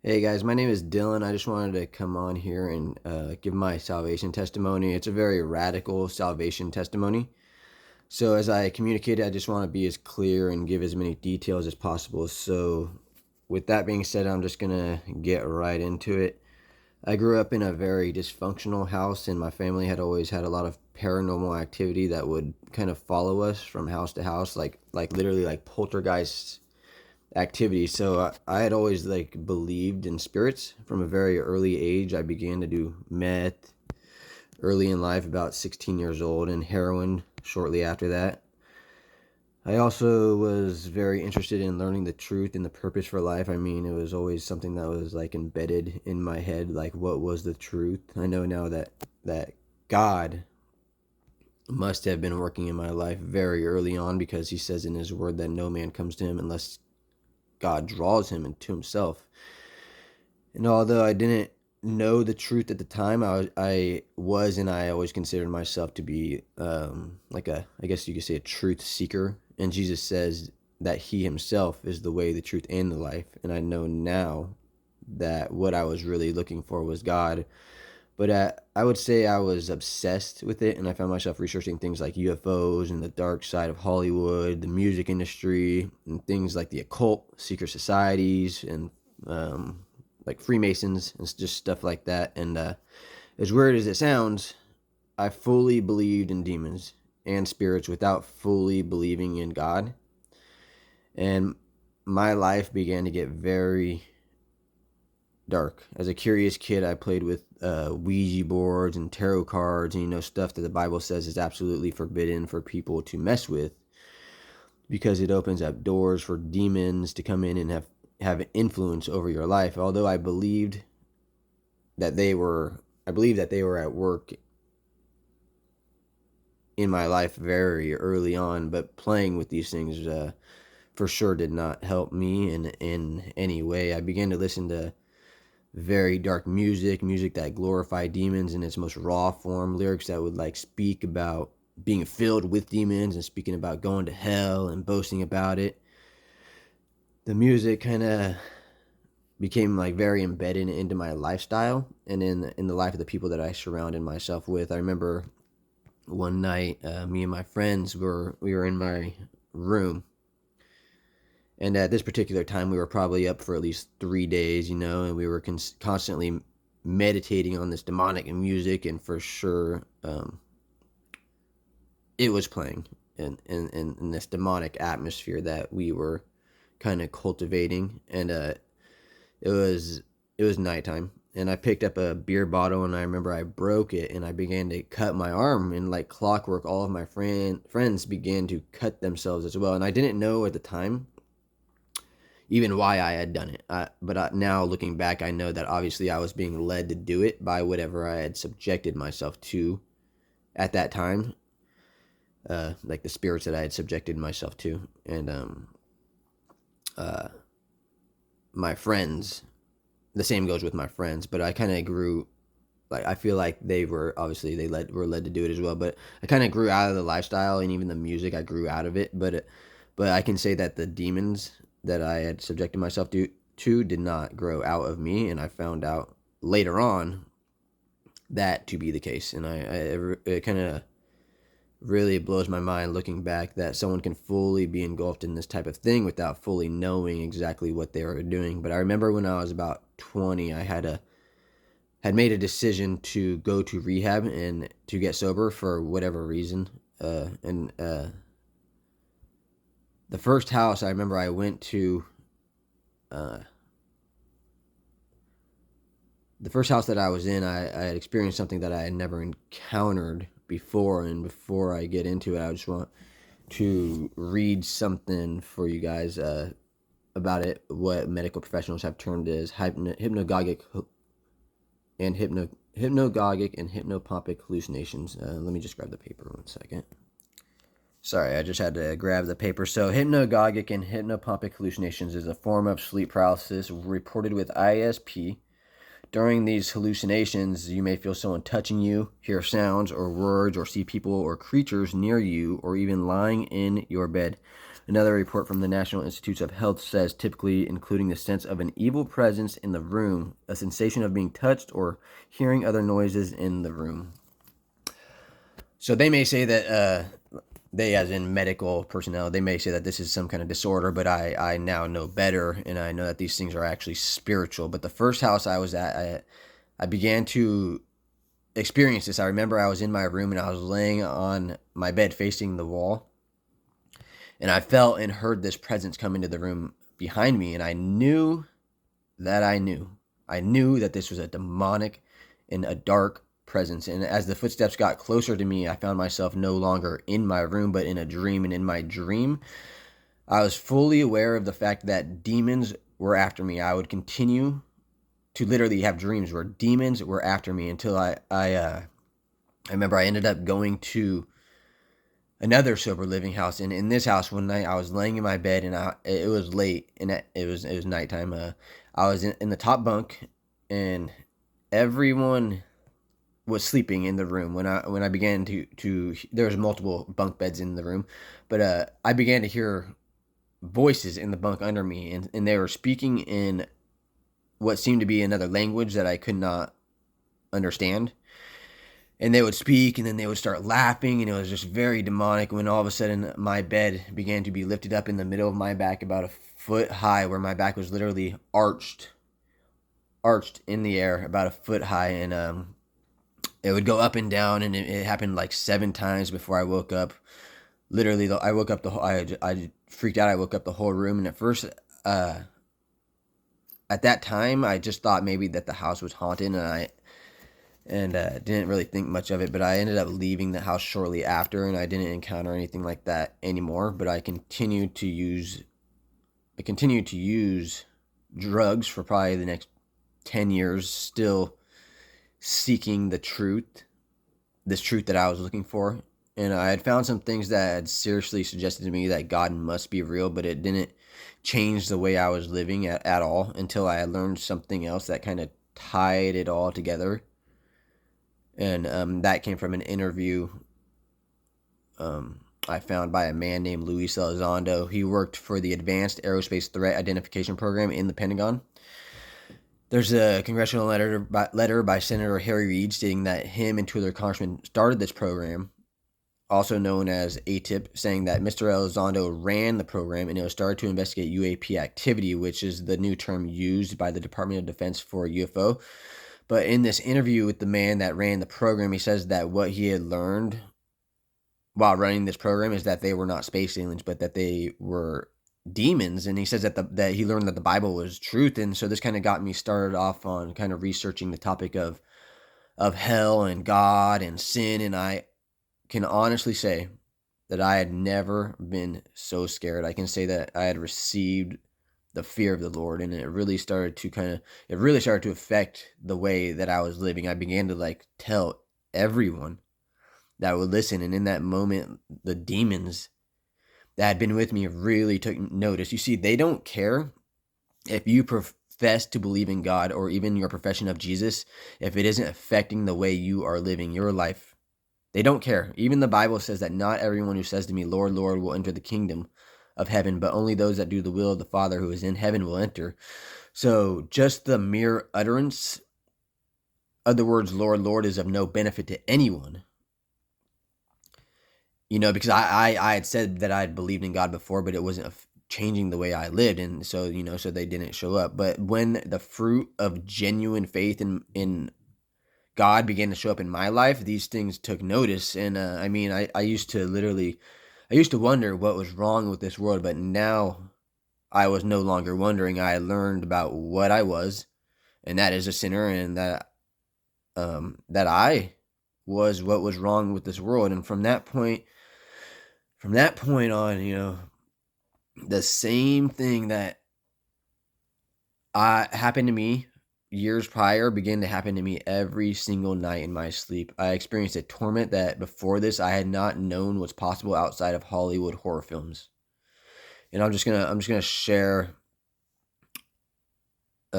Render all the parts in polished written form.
Hey guys, my name is Dylan. I just wanted to come on here and give my salvation testimony. It's a very radical salvation testimony. So, as I communicated, I just want to be as clear and give as many details as possible. So, with that being said, I'm just going to get right into it. I grew up in a very dysfunctional house, and my family had always had a lot of paranormal activity that would kind of follow us from house to house, like literally like poltergeists activity. So I had always like believed in spirits from a very early age. I began to do meth early in life, about 16 years old, and heroin shortly after that. I also was very interested in learning the truth and the purpose for life. I mean, it was always something that was like embedded in my head, like what was the truth. I know now that God must have been working in my life very early on, because he says in his word that no man comes to him unless God draws him into himself. And although I didn't know the truth at the time, and I always considered myself to be like I guess you could say, a truth seeker. And Jesus says that he himself is the way, the truth, and the life. And I know now that what I was really looking for was God. But I would say I was obsessed with it, and I found myself researching things like UFOs and the dark side of Hollywood, the music industry, and things like the occult, secret societies, and like Freemasons and just stuff like that. And as weird as it sounds, I fully believed in demons and spirits without fully believing in God. And my life began to get very dark. As a curious kid, I played with Ouija boards and tarot cards, and stuff that the Bible says is absolutely forbidden for people to mess with, because it opens up doors for demons to come in and have influence over your life. Although I believed that they were at work in my life very early on, but playing with these things for sure did not help me in any way. I began to listen to very dark music that glorified demons in its most raw form, lyrics that would like speak about being filled with demons and speaking about going to hell and boasting about it. The music kind of became like very embedded into my lifestyle and in the life of the people that I surrounded myself with. I remember one night, me and my friends we were in my room, and at this particular time we were probably up for at least 3 days, and we were constantly meditating on this demonic music, and for sure it was playing in this demonic atmosphere that we were kind of cultivating. And it was nighttime, and I picked up a beer bottle, and I remember I broke it, and I began to cut my arm, and like clockwork all of my friends began to cut themselves as well. And I didn't know at the time even why I had done it. But now looking back, I know that obviously I was being led to do it by whatever I had subjected myself to at that time, like the spirits that I had subjected myself to. And uh, my friends, the same goes with my friends. But I kind of grew, like I feel like they were obviously were led to do it as well. But I kind of grew out of the lifestyle, and even the music, I grew out of it. But I can say that the demons that I had subjected myself to did not grow out of me, and I found out later on that to be the case. And it kind of really blows my mind looking back that someone can fully be engulfed in this type of thing without fully knowing exactly what they were doing. But I remember when I was about 20, I had made a decision to go to rehab and to get sober for whatever reason. And the first house I remember I went to, uh, the first house that I was in, I had experienced something that I had never encountered before. And before I get into it, I just want to read something for you guys about it, what medical professionals have termed as hypnagogic and hypnagogic and hypnopompic hallucinations. Let me just grab the paper 1 second. Sorry, I just had to grab the paper. So, hypnagogic and hypnopompic hallucinations is a form of sleep paralysis reported with ISP. During these hallucinations, you may feel someone touching you, hear sounds or words, or see people or creatures near you, or even lying in your bed. Another report from the National Institutes of Health says typically including the sense of an evil presence in the room, a sensation of being touched, or hearing other noises in the room. So they may say that they, as in medical personnel, they may say that this is some kind of disorder, but I now know better, and I know that these things are actually spiritual. But the first house I was at, I began to experience this. I remember I was in my room and I was laying on my bed facing the wall, and I felt and heard this presence come into the room behind me, and I knew that this was a demonic and a dark presence. And as the footsteps got closer to me, I found myself no longer in my room, but in a dream. And in my dream, I was fully aware of the fact that demons were after me. I would continue to literally have dreams where demons were after me until I remember I ended up going to another sober living house. And in this house, one night I was laying in my bed, and it was late, and it was nighttime. I was in the top bunk, and everyone was sleeping in the room when I began to there was multiple bunk beds in the room, but I began to hear voices in the bunk under me, and they were speaking in what seemed to be another language that I could not understand. And they would speak, and then they would start laughing, and it was just very demonic. When all of a sudden my bed began to be lifted up in the middle of my back about a foot high, where my back was literally arched in the air about a foot high, and it would go up and down, and it happened like 7 times before I woke up. Literally, I woke up I freaked out. I woke up the whole room, and at first, at that time, I just thought maybe that the house was haunted, and didn't really think much of it. But I ended up leaving the house shortly after, and I didn't encounter anything like that anymore. But I continued to use drugs for probably the next 10 years, still seeking this truth that I was looking for. And I had found some things that had seriously suggested to me that God must be real, but it didn't change the way I was living at all until I learned something else that kind of tied it all together. And that came from an interview I found by a man named Luis Elizondo. He worked for the Advanced Aerospace Threat Identification Program in the Pentagon. There's a congressional letter by Senator Harry Reid stating that him and 2 other congressmen started this program, also known as ATIP, saying that Mr. Elizondo ran the program, and it was started to investigate UAP activity, which is the new term used by the Department of Defense for UFO. But in this interview with the man that ran the program, he says that what he had learned while running this program is that they were not space aliens, but that they were demons. And he says that he learned that the Bible was truth. And so this kind of got me started off on kind of researching the topic of hell and God and sin. And I can honestly say that I had never been so scared. I can say that I had received the fear of the Lord, and it really started to affect the way that I was living. I began to tell everyone that would listen, and in that moment, the demons that had been with me really took notice. You see, they don't care if you profess to believe in God or even your profession of Jesus, if it isn't affecting the way you are living your life. They don't care. Even the Bible says that not everyone who says to me, Lord, Lord, will enter the kingdom of heaven, but only those that do the will of the Father who is in heaven will enter. So just the mere utterance of the words Lord, Lord is of no benefit to anyone. Because I had said that I had believed in God before, but it wasn't changing the way I lived, and so so they didn't show up. But when the fruit of genuine faith in God began to show up in my life, these things took notice. And I used to wonder what was wrong with this world, but now I was no longer wondering. I learned about what I was, and that is a sinner, and that I was what was wrong with this world. And from that point on, the same thing that happened to me years prior began to happen to me every single night in my sleep. I experienced a torment that before this I had not known was possible outside of Hollywood horror films. And I'm just gonna share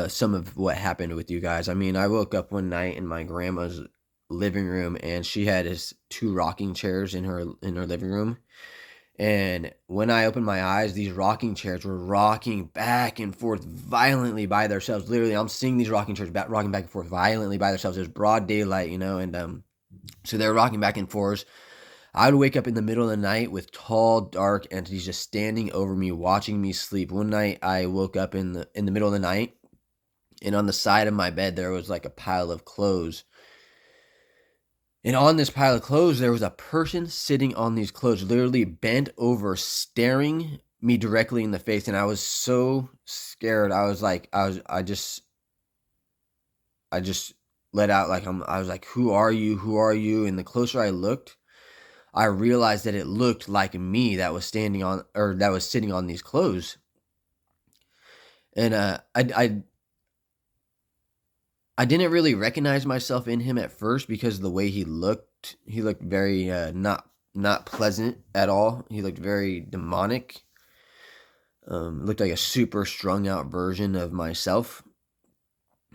some of what happened with you guys. I woke up one night in my grandma's living room, and she had 2 rocking chairs in her living room. And when I opened my eyes, these rocking chairs were rocking back and forth violently by themselves. Literally, I'm seeing these rocking chairs rocking back and forth violently by themselves. It was broad daylight, and so they're rocking back and forth. I would wake up in the middle of the night with tall, dark entities just standing over me, watching me sleep. One night, I woke up in the middle of the night, and on the side of my bed there was like a pile of clothes. And on this pile of clothes, there was a person sitting on these clothes, literally bent over, staring me directly in the face. And I was so scared. I just let out I was like, "Who are you? Who are you?" And the closer I looked, I realized that it looked like me that was that was sitting on these clothes. And I didn't really recognize myself in him at first because of the way he looked. He looked very not pleasant at all. He looked very demonic. Looked like a super strung out version of myself.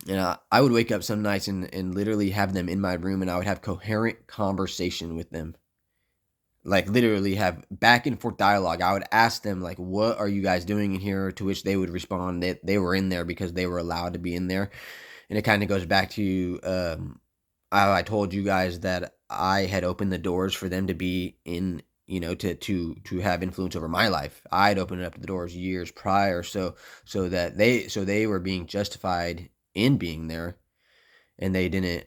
And I would wake up some nights and literally have them in my room, and I would have coherent conversation with them. Like literally have back and forth dialogue. I would ask them like, "What are you guys doing in here?" To which they would respond that they were in there because they were allowed to be in there. And it kind of goes back to I told you guys that I had opened the doors for them to be in, to have influence over my life. I'd opened up the doors years prior, so they were being justified in being there, and they didn't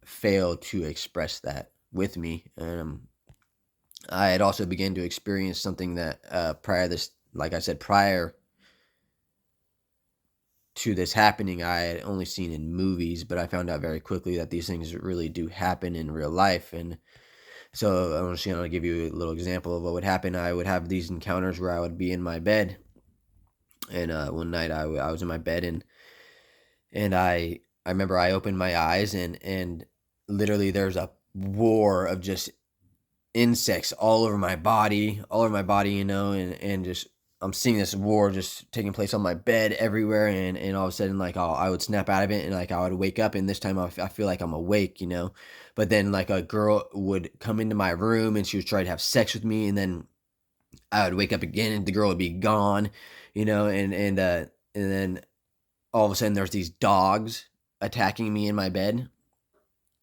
fail to express that with me. I had also began to experience something that prior to this happening, I had only seen in movies, but I found out very quickly that these things really do happen in real life. And so I'm just going to give you a little example of what would happen. I would have these encounters where I would be in my bed, and one night I was in my bed, and I remember I opened my eyes, and literally there's a war of just insects all over my body, and just I'm seeing this war just taking place on my bed everywhere, and all of a sudden, like, I would snap out of it, and like I would wake up, and this time I feel like I'm awake. But then like a girl would come into my room, and she would try to have sex with me, and then I would wake up again, and the girl would be gone, and then all of a sudden there's these dogs attacking me in my bed.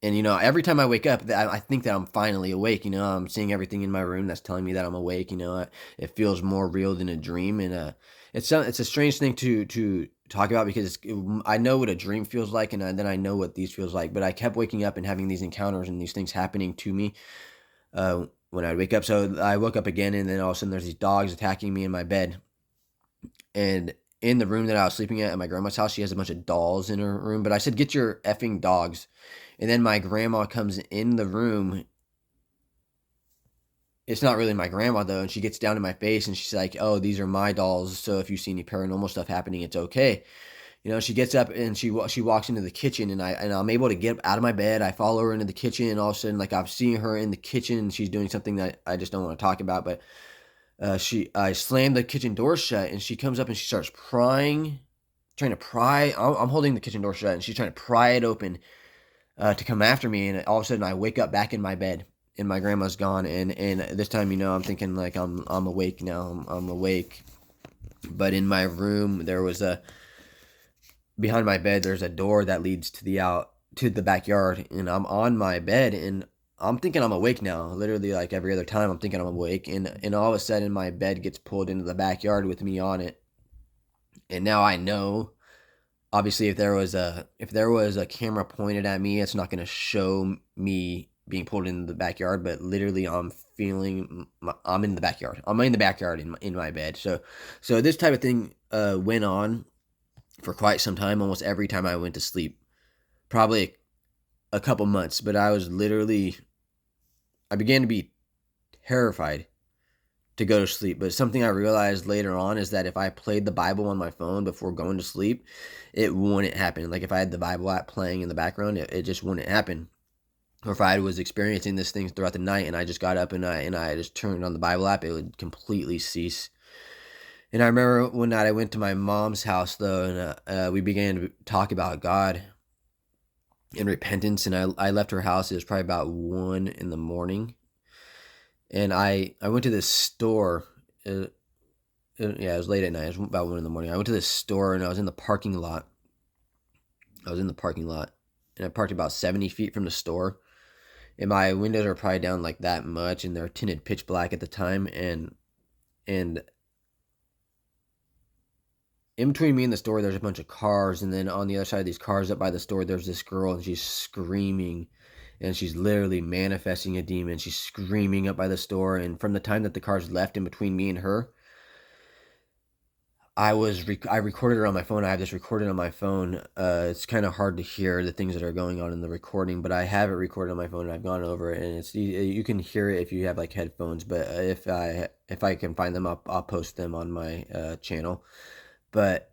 And, every time I wake up, I think that I'm finally awake. I'm seeing everything in my room that's telling me that I'm awake. It feels more real than a dream, and it's a strange thing to talk about because I know what a dream feels like, and then I know what these feels like. But I kept waking up and having these encounters and these things happening to me when I wake up. So I woke up again, and then all of a sudden there's these dogs attacking me in my bed, and in the room that I was sleeping at my grandma's house, she has a bunch of dolls in her room. But I said, "Get your effing dogs." And then my grandma comes in the room. It's not really my grandma though, and she gets down to my face and she's like, "Oh, these are my dolls. So if you see any paranormal stuff happening, it's okay." She gets up and she walks into the kitchen, and I'm able to get out of my bed. I follow her into the kitchen, and all of a sudden, like, I'm seeing her in the kitchen, and she's doing something that I just don't want to talk about. But I slam the kitchen door shut, and she comes up and she starts trying to pry. I'm holding the kitchen door shut, and she's trying to pry it open to come after me, and all of a sudden I wake up back in my bed, and my grandma's gone, and this time, I'm thinking like I'm awake now. I'm awake, but in my room behind my bed there's a door that leads to the backyard, and I'm on my bed, and I'm thinking I'm awake now. Literally, like every other time, I'm thinking I'm awake, and all of a sudden my bed gets pulled into the backyard with me on it, and now I know. Obviously, if there was a camera pointed at me, it's not going to show me being pulled into the backyard. But literally, I'm in the backyard. I'm in the backyard in my bed. So this type of thing went on for quite some time. Almost every time I went to sleep, probably a couple months. But I began to be terrified to go to sleep. But something I realized later on is that if I played the Bible on my phone before going to sleep, it wouldn't happen. Like if I had the Bible app playing in the background, it just wouldn't happen. Or if I was experiencing this thing throughout the night and I just got up and I just turned on the Bible app, it would completely cease. And I remember one night I went to my mom's house though, and we began to talk about God and repentance. And I left her house. It was probably about 1 in the morning. And I went to this store. Yeah, it was late at night. It was about 1 in the morning. I went to this store and I was in the parking lot. And I parked about 70 feet from the store. And my windows are probably down like that much, and they're tinted pitch black at the time. And in between me and the store, there's a bunch of cars, and then on the other side of these cars, up by the store, there's this girl, and she's screaming, and she's literally manifesting a demon. She's screaming up by the store, and from the time that the cars left in between me and her, I recorded her on my phone. I have this recorded on my phone. It's kind of hard to hear the things that are going on in the recording, but I have it recorded on my phone, and I've gone over it, and you can hear it if you have like headphones. But if I can find them, I'll post them on my channel. But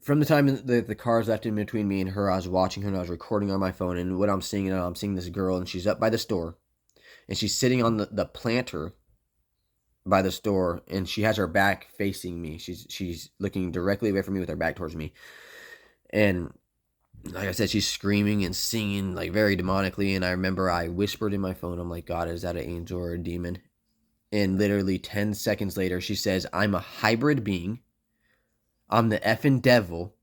from the time the cars left in between me and her, I was watching her and I was recording on my phone. And what I'm seeing, this girl, and she's up by the store, and she's sitting on the planter by the store, and she has her back facing me. She's looking directly away from me with her back towards me. And like I said, she's screaming and singing like very demonically. And I remember I whispered in my phone, I'm like, God, is that an angel or a demon? And literally 10 seconds later, she says, I'm a hybrid being. I'm the effing devil.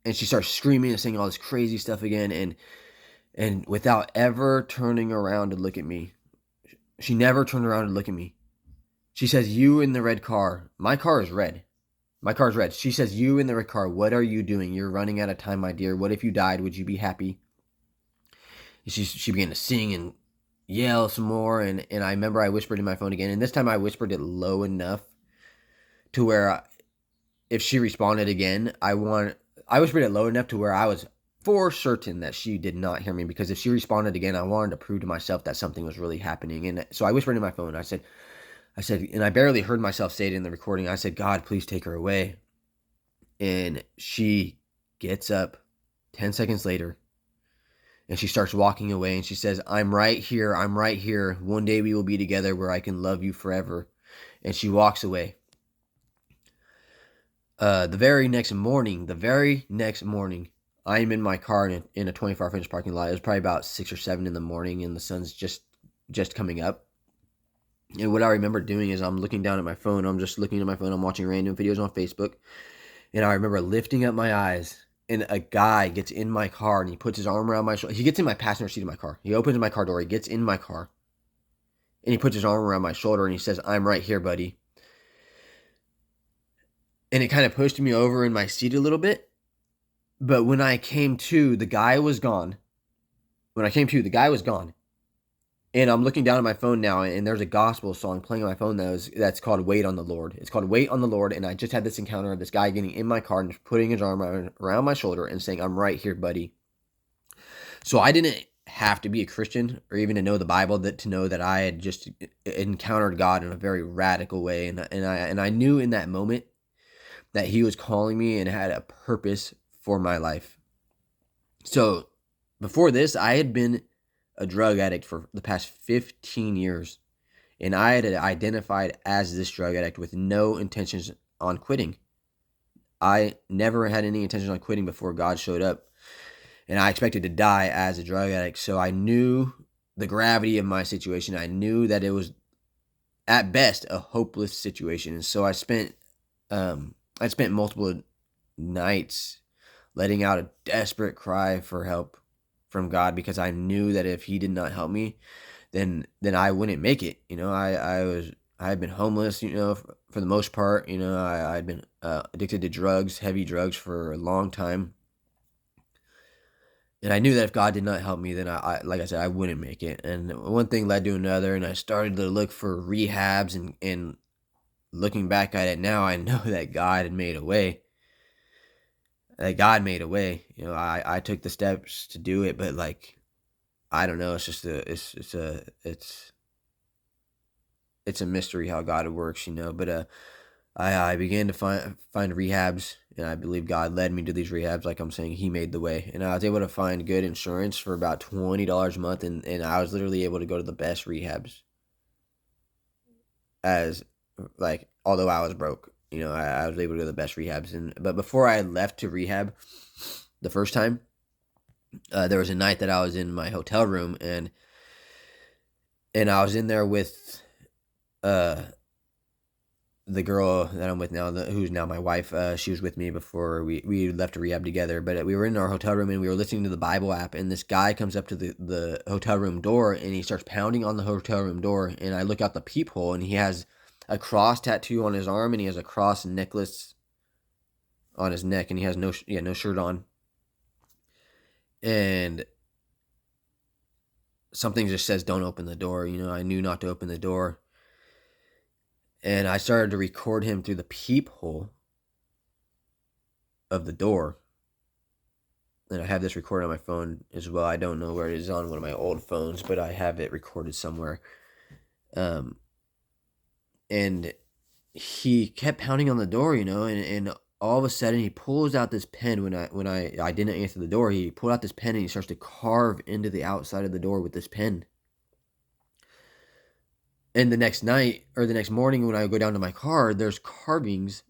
And she starts screaming and saying all this crazy stuff again. And without ever turning around to look at me, she never turned around to look at me. She says, you in the red car. My car is red. My car's red. She says, you in the red car. What are you doing? You're running out of time, my dear. What if you died? Would you be happy? She began to sing and yell some more. And I remember I whispered in my phone again. And this time I whispered it low enough to where if she responded again, I whispered it low enough to where I was for certain that she did not hear me. Because if she responded again, I wanted to prove to myself that something was really happening. And so I whispered in my phone. I said, and I barely heard myself say it in the recording. I said, God, please take her away. And she gets up 10 seconds later and she starts walking away and she says, I'm right here. I'm right here. One day we will be together where I can love you forever. And she walks away. The very next morning, I am in my car in a 24-inch parking lot. It was probably about 6 or 7 in the morning and the sun's just coming up. And what I remember doing is I'm looking down at my phone. I'm just looking at my phone. I'm watching random videos on Facebook. And I remember lifting up my eyes. And a guy gets in my car and he puts his arm around my shoulder. He gets in my passenger seat of my car. He opens my car door. He gets in my car. And he puts his arm around my shoulder and he says, I'm right here, buddy. And it kind of pushed me over in my seat a little bit. But when I came to, the guy was gone. And I'm looking down at my phone now, and there's a gospel song playing on my phone that's called Wait on the Lord. It's called Wait on the Lord, and I just had this encounter of this guy getting in my car and just putting his arm around my shoulder and saying, I'm right here, buddy. So I didn't have to be a Christian or even to know the Bible to know that I had just encountered God in a very radical way. And I knew in that moment that he was calling me and had a purpose for my life. So before this, I had been a drug addict for the past 15 years. And I had identified as this drug addict with no intentions on quitting. I never had any intentions on quitting before God showed up. And I expected to die as a drug addict. So I knew the gravity of my situation. I knew that it was, at best, a hopeless situation. And so I spent multiple nights letting out a desperate cry for help from God, because I knew that if he did not help me, then I wouldn't make it. I had been homeless, for the most part. I had been addicted to drugs, heavy drugs, for a long time. And I knew that if God did not help me, then I like I said, I wouldn't make it. And one thing led to another, and I started to look for rehabs, and looking back at it now, I know that God had made a way. I took the steps to do it, but I don't know. It's just it's a mystery how God works, But I began to find rehabs, and I believe God led me to these rehabs. Like I'm saying, he made the way, and I was able to find good insurance for about $20 a month, and I was literally able to go to the best rehabs. Although I was broke, I was able to go to the best rehabs. But before I left to rehab the first time, there was a night that I was in my hotel room, and I was in there with uh the girl that I'm with now, who's now my wife, she was with me before we left to rehab together. But we were in our hotel room and we were listening to the Bible app, and this guy comes up to the hotel room door and he starts pounding on the hotel room door. And I look out the peephole and he has a cross tattoo on his arm and he has a cross necklace on his neck, and he has no shirt on. And something just says, "Don't open the door." I knew not to open the door. And I started to record him through the peephole of the door. And I have this recorded on my phone as well. I don't know where it is on one of my old phones, but I have it recorded somewhere. And he kept pounding on the door, and all of a sudden he pulls out this pen when I didn't answer the door. He pulled out this pen and he starts to carve into the outside of the door with this pen. And the next night or the next morning when I go down to my car, there's carvings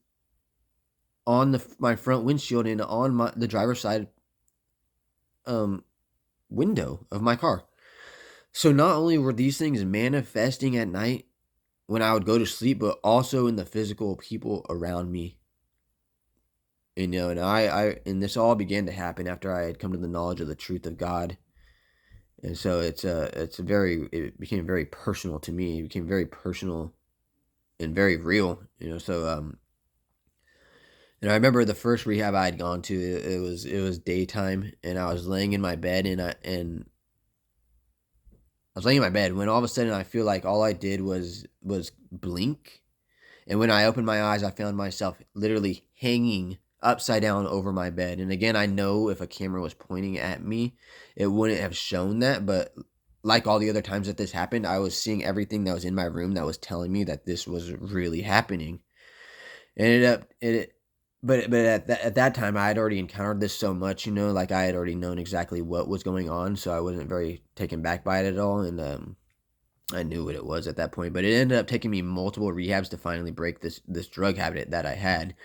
on my front windshield and on the driver's side window of my car. So not only were these things manifesting at night when I would go to sleep, but also in the physical people around me. And and this all began to happen after I had come to the knowledge of the truth of God. And so it became very personal to me. It became very personal and very real, so and I remember the first rehab I had gone to, it was daytime, and I was laying in my bed, and I was laying in my bed when all of a sudden I feel like all I did was blink. And when I opened my eyes, I found myself literally hanging upside down over my bed. And again, I know if a camera was pointing at me, it wouldn't have shown that. But like all the other times that this happened, I was seeing everything that was in my room that was telling me that this was really happening. But at that time, I had already encountered this so much, like I had already known exactly what was going on. So I wasn't very taken back by it at all. And I knew what it was at that point. But it ended up taking me multiple rehabs to finally break this drug habit that I had.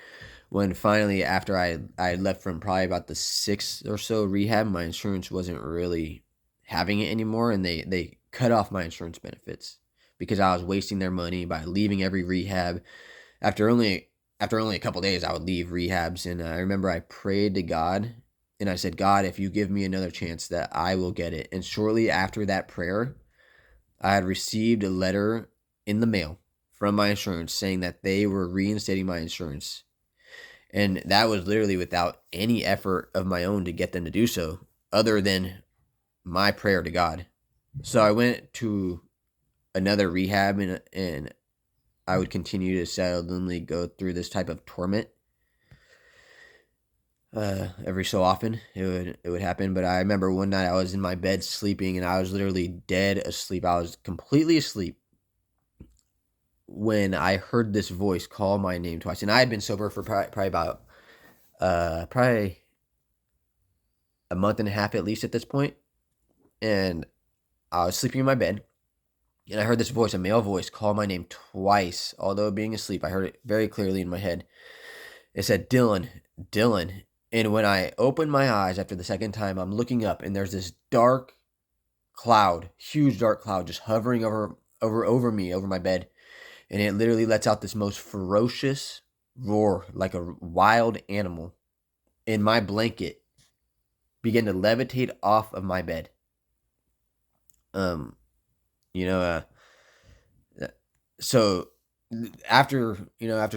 When finally, after I left from probably about the 6th or so rehab, my insurance wasn't really having it anymore, and they cut off my insurance benefits because I was wasting their money by leaving every rehab. After only a couple days, I would leave rehabs, and I remember I prayed to God, and I said, "God, if you give me another chance, that I will get it." And shortly after that prayer, I had received a letter in the mail from my insurance saying that they were reinstating my insurance. And that was literally without any effort of my own to get them to do so, other than my prayer to God. So I went to another rehab, and I would continue to seldomly go through this type of torment. Every so often it would happen. But I remember one night I was in my bed sleeping, and I was literally dead asleep. I was completely asleep when I heard this voice call my name twice. And I had been sober for probably about probably a month and a half at least at this point. And I was sleeping in my bed, and I heard this voice, a male voice, call my name twice. Although being asleep, I heard it very clearly in my head. It said, "Dylan, Dylan." And when I opened my eyes after the second time, I'm looking up, and there's this dark cloud, huge dark cloud, just hovering over me, over my bed. And it literally lets out this most ferocious roar, like a wild animal. And my blanket began to levitate off of my bed. So after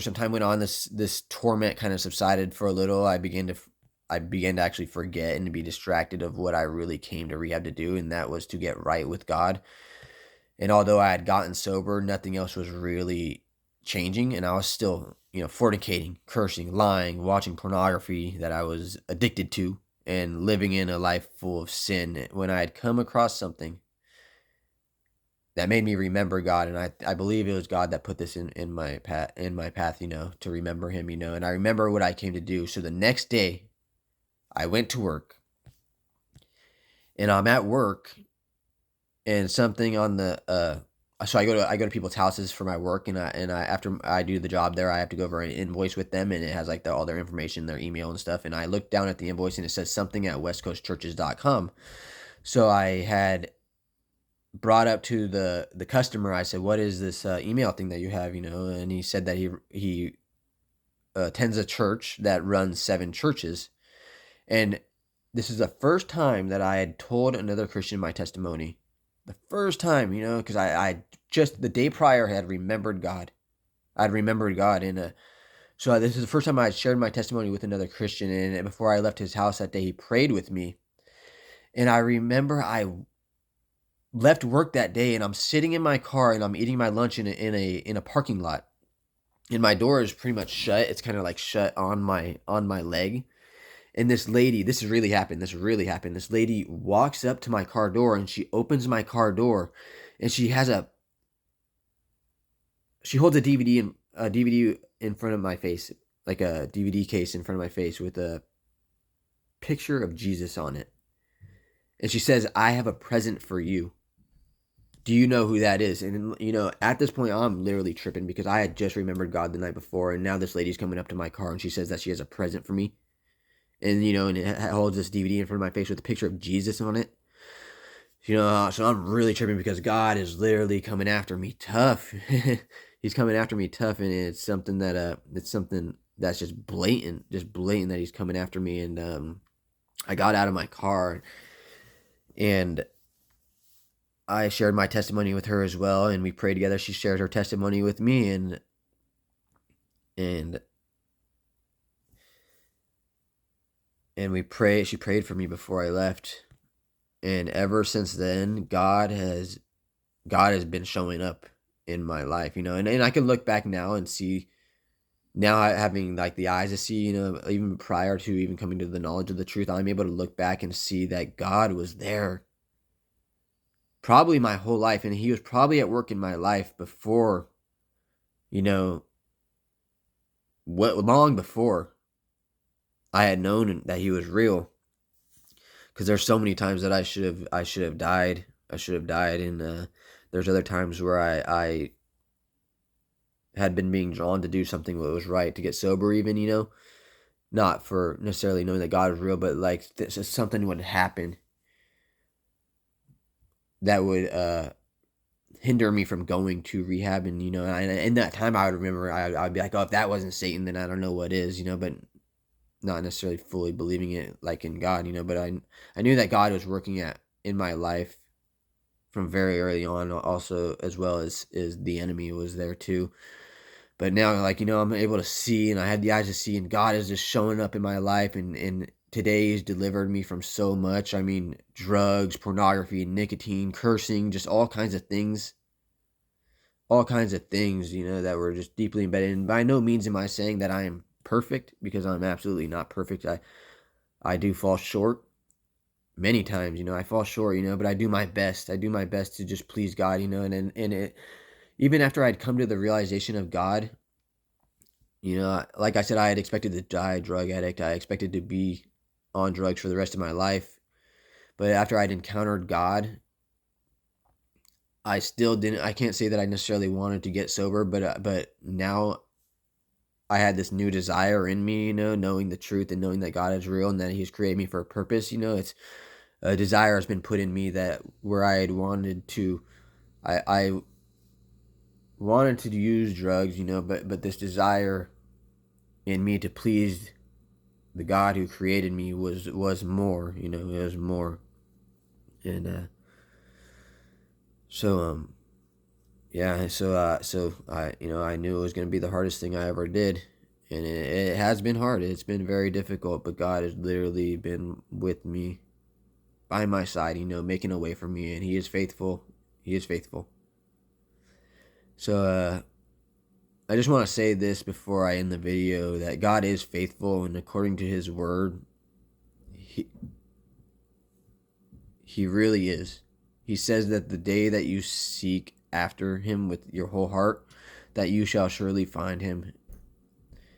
some time went on, this torment kind of subsided for a little. I began to actually forget and to be distracted of what I really came to rehab to do, and that was to get right with God. And although I had gotten sober, nothing else was really changing, and I was still, fornicating, cursing, lying, watching pornography that I was addicted to, and living in a life full of sin. When I had come across something that made me remember God, and I believe it was God that put this in my path, to remember Him, and I remember what I came to do. So the next day, I went to work, and I'm at work, and something on the so I go to people's houses for my work, and I after I do the job there, I have to go over an invoice with them, and it has like all their information, their email and stuff. And I look down at the invoice, and it says something at westcoastchurches.com. So I had brought up to the customer, I said, "What is this email thing that you have?" And he said that he attends a church that runs 7 churches, and this is the first time that I had told another Christian my testimony. The first time, because I just the day prior had remembered God. I'd remembered God, and so this is the first time I had shared my testimony with another Christian. And before I left his house that day, he prayed with me, and I remember I left work that day, and I'm sitting in my car, and I'm eating my lunch in a parking lot, and my door is pretty much shut. It's kind of like shut on my leg. And this lady, this has really happened. This really happened. This lady walks up to my car door, and she opens my car door, and she holds a DVD in front of my face, like a DVD case in front of my face with a picture of Jesus on it. And she says, "I have a present for you. Do you know who that is?" And at this point, I'm literally tripping because I had just remembered God the night before, and now this lady's coming up to my car and she says that she has a present for me. And and it holds this DVD in front of my face with a picture of Jesus on it. So I'm really tripping because God is literally coming after me tough. He's coming after me tough, and it's something that's just blatant that he's coming after me. And I got out of my car, and I shared my testimony with her as well, and we prayed together. She shared her testimony with me, and we prayed. She prayed for me before I left, and ever since then, God has been showing up in my life, and I can look back now and see, now having like the eyes to see, even prior to even coming to the knowledge of the truth, I'm able to look back and see that God was there probably my whole life, and he was probably at work in my life before, long before I had known that he was real. Because there's so many times that I should have died. And there's other times where I had been being drawn to do something that was right, to get sober even, not for necessarily knowing that God was real, but like something would happen that would hinder me from going to rehab. And in that time I would remember, I'd be like, oh, if that wasn't Satan, then I don't know what is, but not necessarily fully believing it like in God, but I knew that God was working in my life from very early on, also, as well as the enemy was there too. But now, like, I'm able to see, and I had the eyes to see, and God is just showing up in my life, and today has delivered me from so much. I mean, drugs, pornography, nicotine, cursing, just all kinds of things, that were just deeply embedded. And by no means am I saying that I am perfect, because I'm absolutely not perfect. I do fall short many times, I fall short, but I do my best. I do my best to just please God, and it, even after I'd come to the realization of God, like I said, I had expected to die a drug addict. I expected to be on drugs for the rest of my life. But after I'd encountered God, I still didn't, I can't say that I necessarily wanted to get sober, but now I had this new desire in me, knowing the truth and knowing that God is real and that he's created me for a purpose. It's a desire has been put in me that where I had wanted to, I wanted to use drugs, but this desire in me to please the God who created me was more, it was more. And so yeah, so I knew it was going to be the hardest thing I ever did, and it has been hard. It's been very difficult, but God has literally been with me, by my side, making a way for me, and he is faithful. He is faithful. So I just want to say this before I end the video, that God is faithful, and according to his word, he really is. He says that the day that you seek after him with your whole heart, that you shall surely find him.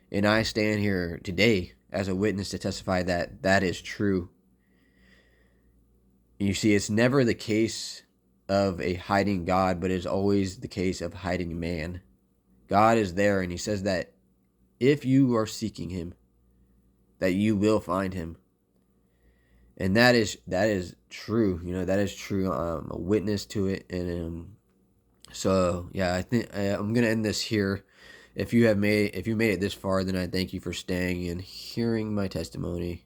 And I stand here today as a witness to testify that that is true. And you see, it's never the case of a hiding God, but it's always the case of hiding man. God is there, and he says that if you are seeking him, that you will find him. And that is true. That is true. I'm a witness to it. And so yeah, I think I'm gonna end this here. If you made it this far, then I thank you for staying and hearing my testimony.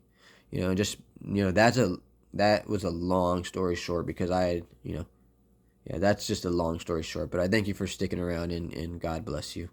Just that was a long story short, because yeah, that's just a long story short. But I thank you for sticking around, and God bless you.